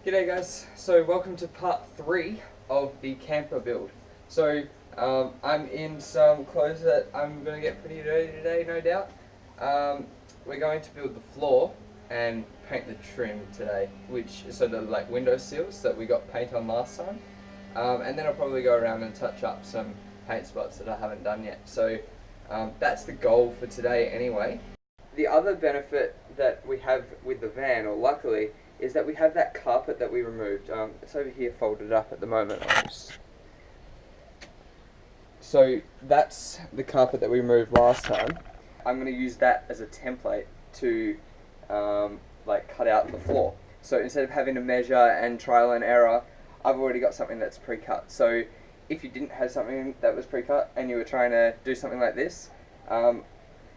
G'day guys, so welcome to part 3 of the camper build. So I'm in some clothes that I'm going to get pretty dirty today, no doubt. We're going to build the floor and paint the trim today, so the window sills that we got paint on last time. And then I'll probably go around and touch up some paint spots that I haven't done yet. So that's the goal for today anyway. The other benefit that we have with the van, or luckily, is that we have that carpet that we removed. It's over here folded up at the moment. So that's the carpet that we removed last time. I'm going to use that as a template to cut out the floor. So instead of having to measure and trial and error, I've already got something that's pre-cut. So if you didn't have something that was pre-cut and you were trying to do something like this,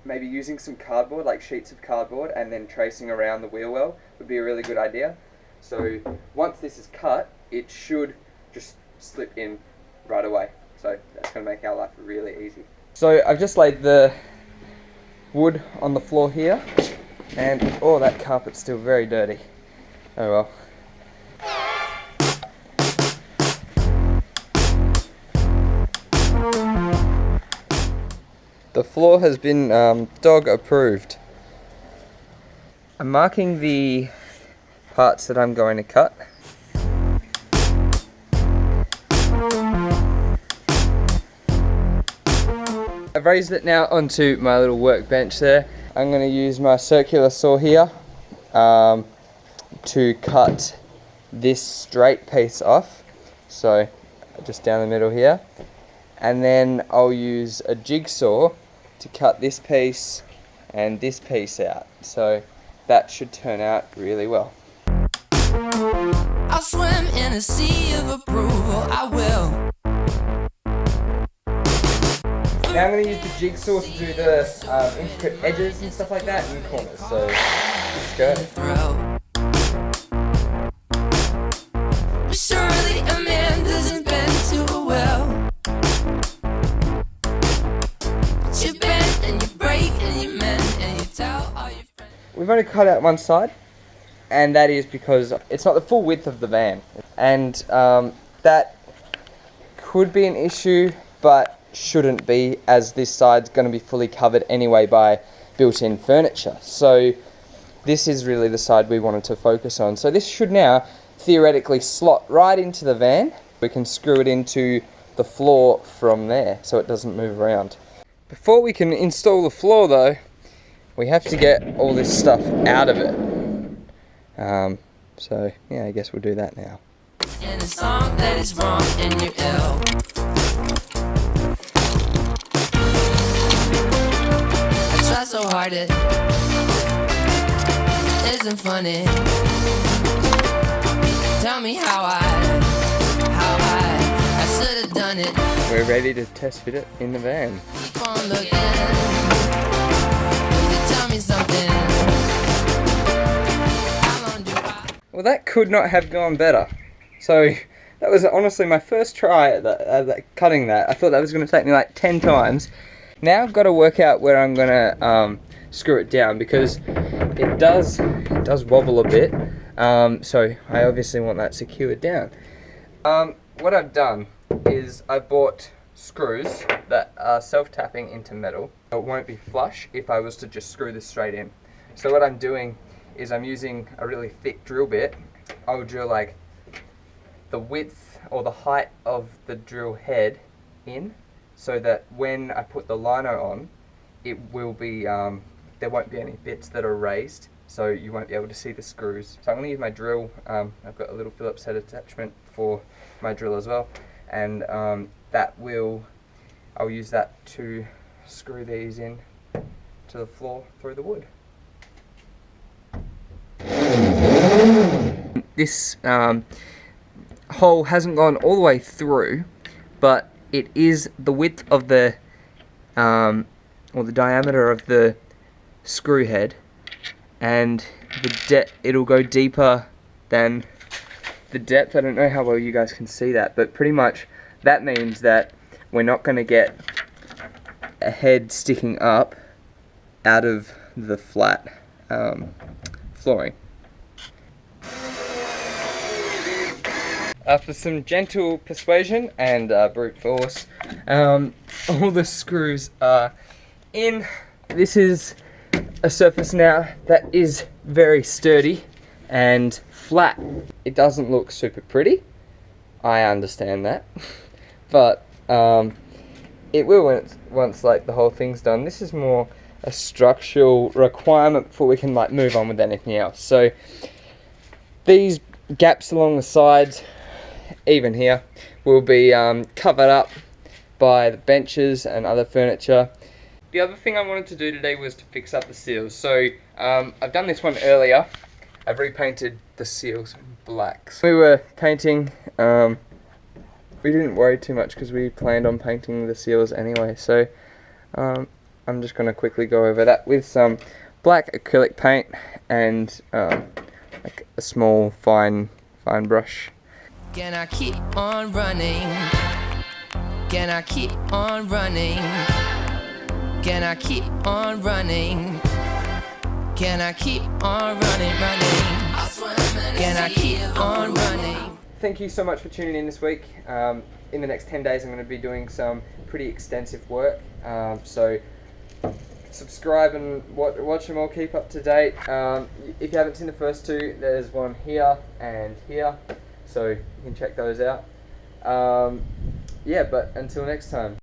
maybe using some cardboard, like sheets of cardboard, and then tracing around the wheel well would be a really good idea. So once this is cut, it should just slip in right away. So that's going to make our life really easy. So I've just laid the wood on the floor here, and oh, that carpet's still very dirty. Oh well. The floor has been dog approved. I'm marking the parts that I'm going to cut. I've raised it now onto my little workbench there. I'm going to use my circular saw here to cut this straight piece off. So just down the middle here. And then I'll use a jigsaw to cut this piece and this piece out. So that should turn out really well. I'll swim in a sea of approval, I will. Now I'm going to use the jigsaw to do the intricate edges and stuff like that and corners. So let's go. Surely a man doesn't bend to a well. You bend and you break and you mend and you tell all your friends. We've only cut out one side, and that is because it's not the full width of the van, and that could be an issue, but shouldn't be, as this side's going to be fully covered anyway by built-in furniture. So this is really the side we wanted to focus on. So this should now theoretically slot right into the van. We can screw it into the floor from there so it doesn't move around. Before we can install the floor though, we have to get all this stuff out of it. So yeah, I guess we'll do that now. In a song that is wrong and you're ill. I try so hard, it isn't funny. Tell me how I should have done it. We're ready to test fit it in the van. Keep on looking. Tell me something. How long do I? Well, that could not have gone better. So that was honestly my first try at cutting that. I thought that was going to take me like 10 times. Now I've got to work out where I'm going to screw it down, because it does wobble a bit. So I obviously want that secured down. What I've done is I've bought screws that are self-tapping into metal. It won't be flush if I was to just screw this straight in. So what I'm doing is I'm using a really thick drill bit. I'll drill like the width or the height of the drill head in, so that when I put the lino on, it will be, there won't be any bits that are raised, so you won't be able to see the screws. So I'm going to use my drill. I've got a little Phillips head attachment for my drill as well, and I'll use that to screw these in to the floor through the wood. This hole hasn't gone all the way through, but it is the width of the or the diameter of the screw head, and it'll go deeper than the depth. I don't know how well you guys can see that, but pretty much that means that we're not going to get a head sticking up out of the flat flooring. after some gentle persuasion and brute force, all the screws are in. This is a surface now that is very sturdy and flat. It doesn't look super pretty, I understand that, but it will once like the whole thing's done. This is more a structural requirement before we can like move on with anything else. So these gaps along the sides, even here, will be covered up by the benches and other furniture. The other thing I wanted to do today was to fix up the seals. So I've done this one earlier. I've repainted the seals in black. So we were painting, we didn't worry too much because we planned on painting the seals anyway. So I'm just going to quickly go over that with some black acrylic paint and like a small fine brush. Can I keep on running? Can I keep on running? Can I keep on running? Can I keep on running? Can I keep on running? Thank you so much for tuning in this week. In the next 10 days I'm going to be doing some pretty extensive work. So subscribe and watch them all, keep up to date. If you haven't seen the first two, there's one here and here, so you can check those out. Yeah, but until next time.